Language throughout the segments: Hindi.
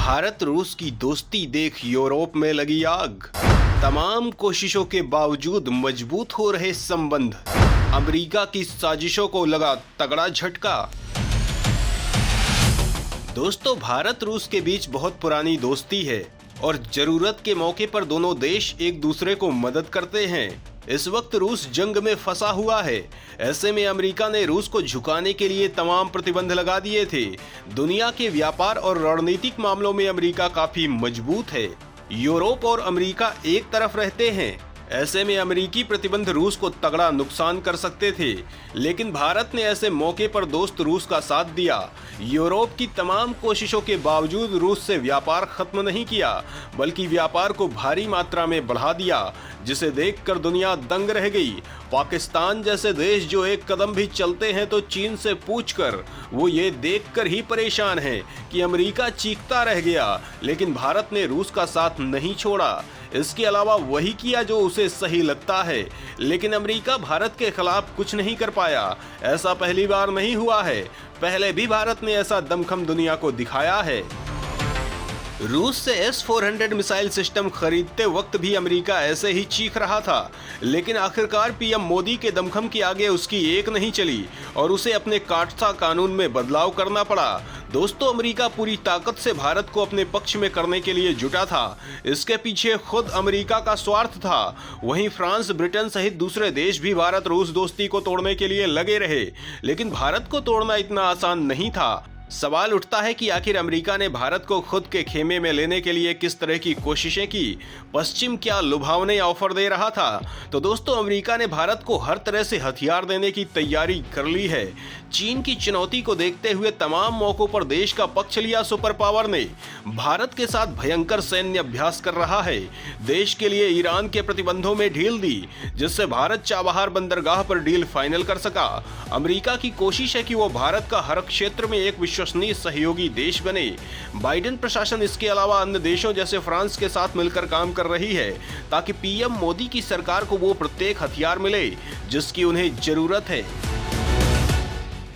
भारत रूस की दोस्ती देख यूरोप में लगी आग। तमाम कोशिशों के बावजूद मजबूत हो रहे संबंध। अमेरिका की साजिशों को लगा तगड़ा झटका। दोस्तों, भारत रूस के बीच बहुत पुरानी दोस्ती है और जरूरत के मौके पर दोनों देश एक दूसरे को मदद करते हैं। इस वक्त रूस जंग में फंसा हुआ है। ऐसे में अमेरिका ने रूस को झुकाने के लिए तमाम प्रतिबंध लगा दिए थे। दुनिया के व्यापार और रणनीतिक मामलों में अमेरिका काफी मजबूत है। यूरोप और अमेरिका एक तरफ रहते हैं। ऐसे में अमेरिकी प्रतिबंध रूस को तगड़ा नुकसान कर सकते थे, लेकिन भारत ने ऐसे मौके पर दोस्त रूस का साथ दिया। यूरोप की तमाम कोशिशों के बावजूद रूस से व्यापार खत्म नहीं किया, बल्कि व्यापार को भारी मात्रा में बढ़ा दिया, जिसे देखकर दुनिया दंग रह गई। पाकिस्तान जैसे देश जो एक कदम भी चलते हैं तो चीन से पूछकर, वो ये देखकर ही परेशान है कि अमेरिका चीखता रह गया, लेकिन भारत ने रूस का साथ नहीं छोड़ा। इसके अलावा वही किया जो उसे सही लगता है, लेकिन अमेरिका भारत के खिलाफ कुछ नहीं कर पाया। ऐसा पहली बार नहीं हुआ है, पहले भी भारत ने ऐसा दमखम दुनिया को दिखाया है। रूस से S-400 मिसाइल सिस्टम खरीदते वक्त भी अमेरिका ऐसे ही चीख रहा था, लेकिन आखिरकार पीएम मोदी के दमखम के आगे उसकी एक नहीं चली और उसे अपने काटसा कानून में बदलाव करना पड़ा। दोस्तों, अमेरिका पूरी ताकत से भारत को अपने पक्ष में करने के लिए जुटा था। इसके पीछे खुद अमेरिका का स्वार्थ था। वहीं फ्रांस, ब्रिटेन सहित दूसरे देश भी भारत रूस दोस्ती को तोड़ने के लिए लगे रहे, लेकिन भारत को तोड़ना इतना आसान नहीं था। सवाल उठता है कि आखिर अमेरिका ने भारत को खुद के खेमे में लेने के लिए किस तरह की कोशिशें की। पश्चिम क्या लुभावने ऑफर दे रहा था? तो दोस्तों, अमेरिका ने भारत को हर तरह से हथियार देने की तैयारी कर ली है। चीन की चुनौती को देखते हुए तमाम मौकों पर देश का पक्ष लिया सुपर पावर ने। भारत के साथ भयंकर सैन्य अभ्यास कर रहा है। देश के लिए ईरान के प्रतिबंधों में ढील दी, जिससे भारत चाबहार बंदरगाह पर डील फाइनल कर सका। अमेरिका की कोशिश है कि वो भारत का हर क्षेत्र में एक विश्वसनीय सहयोगी देश बने। बाइडेन प्रशासन इसके अलावा अन्य देशों जैसे फ्रांस के साथ मिलकर काम कर रही है, ताकि पीएम मोदी की सरकार को वो प्रत्येक हथियार मिले जिसकी उन्हें जरूरत है।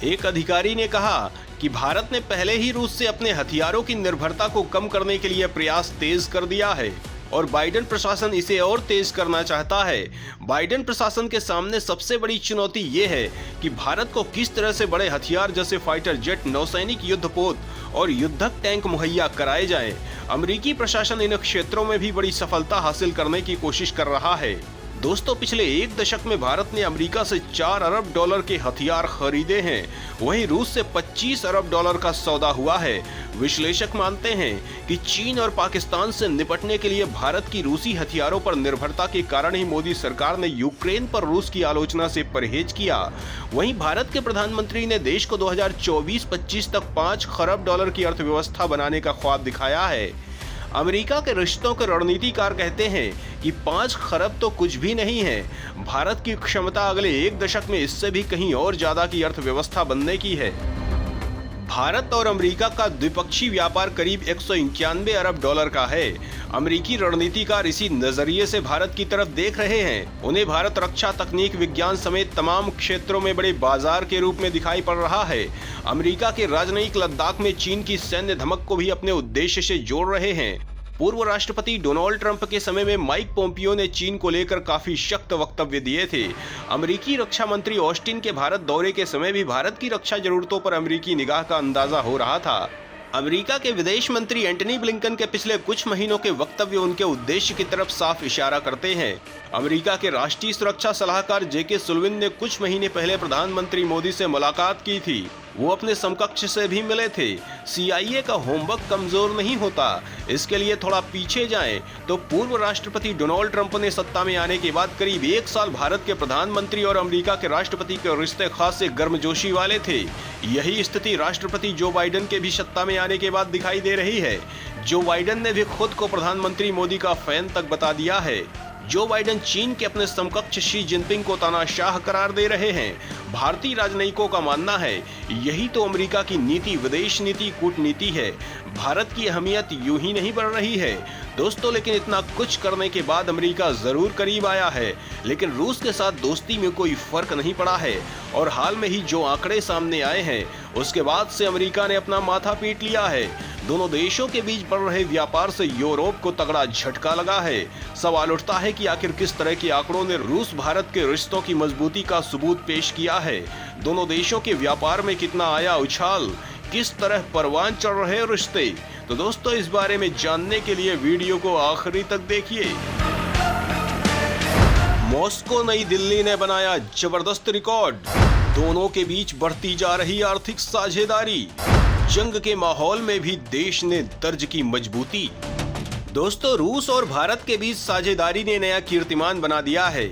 एक अधिकारी ने कहा कि भारत ने पहले ही रूस से अपने हथियारों की निर्भरता को कम करने के लिए प्रयास तेज कर दिया है और बाइडेन प्रशासन इसे और तेज करना चाहता है। बाइडेन प्रशासन के सामने सबसे बड़ी चुनौती ये है कि भारत को किस तरह से बड़े हथियार जैसे फाइटर जेट, नौसैनिक युद्धपोत और युद्धक टैंक मुहैया कराए जाएं। अमेरिकी प्रशासन इन क्षेत्रों में भी बड़ी सफलता हासिल करने की कोशिश कर रहा है। दोस्तों, पिछले एक दशक में भारत ने अमेरिका से 4 अरब डॉलर के हथियार खरीदे हैं। वहीं रूस से 25 अरब डॉलर का सौदा हुआ है। विश्लेषक मानते हैं कि चीन और पाकिस्तान से निपटने के लिए भारत की रूसी हथियारों पर निर्भरता के कारण ही मोदी सरकार ने यूक्रेन पर रूस की आलोचना से परहेज किया। वहीं भारत के प्रधानमंत्री ने देश को 2024-25 तक 5 खरब डॉलर की अर्थव्यवस्था बनाने का ख्वाब दिखाया है। अमेरिका के रिश्तों के रणनीतिकार कहते हैं कि 5 खरब तो कुछ भी नहीं है। भारत की क्षमता अगले एक दशक में इससे भी कहीं और ज्यादा की अर्थव्यवस्था बनने की है। भारत और अमेरिका का द्विपक्षीय व्यापार करीब 191 अरब डॉलर का है। अमेरिकी रणनीतिकार इसी नजरिए से भारत की तरफ देख रहे हैं। उन्हें भारत रक्षा, तकनीक, विज्ञान समेत तमाम क्षेत्रों में बड़े बाजार के रूप में दिखाई पड़ रहा है। अमेरिका के राजनयिक लद्दाख में चीन की सैन्य धमक को भी अपने उद्देश्य से जोड़ रहे हैं। पूर्व राष्ट्रपति डोनाल्ड ट्रंप के समय में माइक पोम्पियो ने चीन को लेकर काफी सख्त वक्तव्य दिए थे। अमेरिकी रक्षा मंत्री ऑस्टिन के भारत दौरे के समय भी भारत की रक्षा जरूरतों पर अमेरिकी निगाह का अंदाजा हो रहा था। अमेरिका के विदेश मंत्री एंटनी ब्लिंकन के पिछले कुछ महीनों के वक्तव्य उनके उद्देश्य की तरफ साफ इशारा करते हैं। अमेरिका के राष्ट्रीय सुरक्षा सलाहकार जेके सुल्लिवन ने कुछ महीने पहले प्रधानमंत्री मोदी से मुलाकात की थी। वो अपने समकक्ष से भी मिले थे। CIA का होमवर्क कमजोर नहीं होता, इसके लिए थोड़ा पीछे जाएं तो पूर्व राष्ट्रपति डोनाल्ड ट्रंप ने सत्ता में आने के बाद करीब 1 साल भारत के प्रधानमंत्री और अमेरिका के राष्ट्रपति के रिश्ते खास से गर्मजोशी वाले थे। यही स्थिति राष्ट्रपति जो बाइडेन के भी सत्ता में आने के बाद दिखाई दे रही है। जो बाइडेन ने भी खुद को प्रधानमंत्री मोदी का फैन तक बता दिया है। जो बाइडेन चीन के अपने समकक्ष शी जिनपिंग को तानाशाह करार दे रहे हैं। भारतीय राजनयिकों का मानना है यही तो अमेरिका की नीति, विदेश नीति, कूटनीति है। भारत की अहमियत यूं ही नहीं बढ़ रही है दोस्तों, लेकिन इतना कुछ करने के बाद अमेरिका जरूर करीब आया है, लेकिन रूस के साथ दोस्ती में कोई फर्क नहीं पड़ा है। और हाल में ही जो आंकड़े सामने आए हैं उसके बाद से अमेरिका ने अपना माथा पीट लिया है। दोनों देशों के बीच बढ़ रहे व्यापार से यूरोप को तगड़ा झटका लगा है। सवाल उठता है कि आखिर किस तरह के आंकड़ों ने रूस भारत के रिश्तों की मजबूती का सबूत पेश किया है। दोनों देशों के व्यापार में कितना आया उछाल, किस तरह परवान चढ़ रहे रिश्ते। तो दोस्तों, इस बारे में जानने के लिए वीडियो को आखिरी तक देखिए। मॉस्को नई दिल्ली ने बनाया जबरदस्त रिकॉर्ड, दोनों के बीच बढ़ती जा रही आर्थिक साझेदारी, जंग के माहौल में भी देश ने दर्ज की मजबूती। दोस्तों, रूस और भारत के बीच साझेदारी ने नया कीर्तिमान बना दिया है।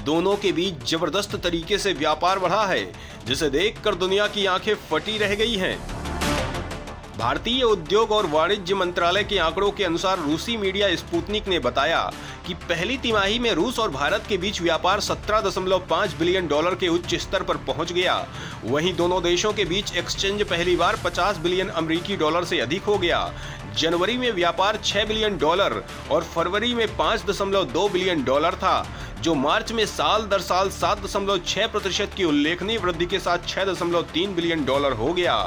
दोनों के बीच जबरदस्त तरीके से व्यापार बढ़ा है, जिसे देखकर दुनिया की आंखें फटी रह गई हैं। भारतीय उद्योग और वाणिज्य मंत्रालय के आंकड़ों के अनुसार रूसी मीडिया स्पुतनिक ने बताया कि पहली तिमाही में रूस और भारत के बीच व्यापार 17.5 बिलियन डॉलर के उच्च स्तर पर पहुंच गया। वहीं दोनों देशों के बीच एक्सचेंज पहली बार 50 बिलियन अमेरिकी डॉलर से अधिक हो गया। जनवरी में व्यापार 6 बिलियन डॉलर और फरवरी में 5.2 बिलियन डॉलर था, जो मार्च में साल दर साल 7.6% की उल्लेखनीय वृद्धि के साथ 6.3 बिलियन डॉलर हो गया।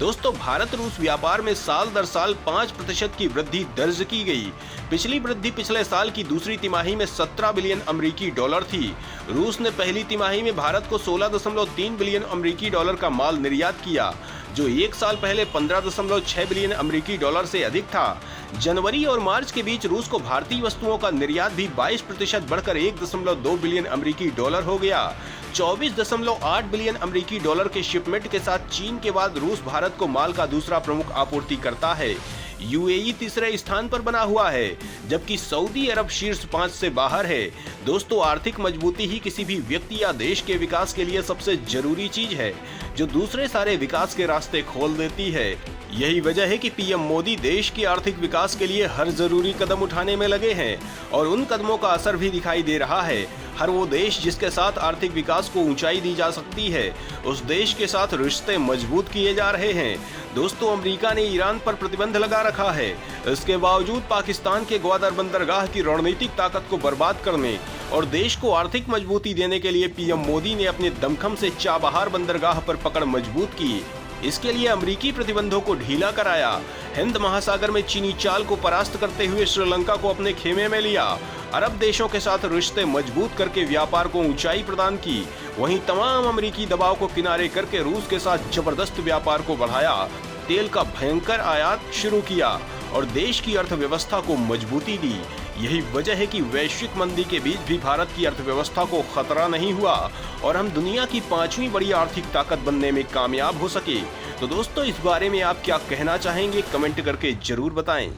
दोस्तों, भारत रूस व्यापार में साल दर साल 5% की वृद्धि दर्ज की गई। पिछली वृद्धि पिछले साल की दूसरी तिमाही में 17 बिलियन अमेरिकी डॉलर थी। रूस ने पहली तिमाही में भारत को 16.3 बिलियन अमेरिकी डॉलर का माल निर्यात किया, जो एक साल पहले 15.6 बिलियन अमेरिकी डॉलर से अधिक था। जनवरी और मार्च के बीच रूस को भारतीय वस्तुओं का निर्यात भी 22% बढ़कर 1.2 बिलियन अमेरिकी डॉलर हो गया। 24.8 बिलियन अमेरिकी डॉलर के शिपमेंट के साथ चीन के बाद रूस भारत को माल का दूसरा प्रमुख आपूर्तिकर्ता है। यूएई तीसरे स्थान पर बना हुआ है, जबकि सऊदी अरब शीर्ष 5 से बाहर है। दोस्तों, आर्थिक मजबूती ही किसी भी व्यक्ति या देश के विकास के लिए सबसे जरूरी चीज है, जो दूसरे सारे विकास के रास्ते खोल देती है। यही वजह है कि पीएम मोदी देश के आर्थिक विकास के लिए हर जरूरी कदम उठाने में लगे हैं और उन कदमों का असर भी दिखाई दे रहा है। हर वो देश जिसके साथ आर्थिक विकास को ऊंचाई दी जा सकती है, उस देश के साथ रिश्ते मजबूत किए जा रहे हैं। दोस्तों, अमेरिका ने ईरान पर प्रतिबंध लगा रखा है। इसके बावजूद पाकिस्तान के ग्वादर बंदरगाह की रणनीतिक ताकत को बर्बाद करने और देश को आर्थिक मजबूती देने के लिए पीएम मोदी ने अपने दमखम से चाबहार बंदरगाह पर पकड़ मजबूत की। इसके लिए अमेरिकी प्रतिबंधों को ढीला कराया। हिंद महासागर में चीनी चाल को परास्त करते हुए श्रीलंका को अपने खेमे में लिया। अरब देशों के साथ रिश्ते मजबूत करके व्यापार को ऊंचाई प्रदान की। वहीं तमाम अमेरिकी दबाव को किनारे करके रूस के साथ जबरदस्त व्यापार को बढ़ाया। तेल का भयंकर आयात शुरू किया और देश की अर्थव्यवस्था को मजबूती दी। यही वजह है कि वैश्विक मंदी के बीच भी भारत की अर्थव्यवस्था को खतरा नहीं हुआ और हम दुनिया की 5वीं बड़ी आर्थिक ताकत बनने में कामयाब हो सके। तो दोस्तों, इस बारे में आप क्या कहना चाहेंगे, कमेंट करके जरूर बताएं।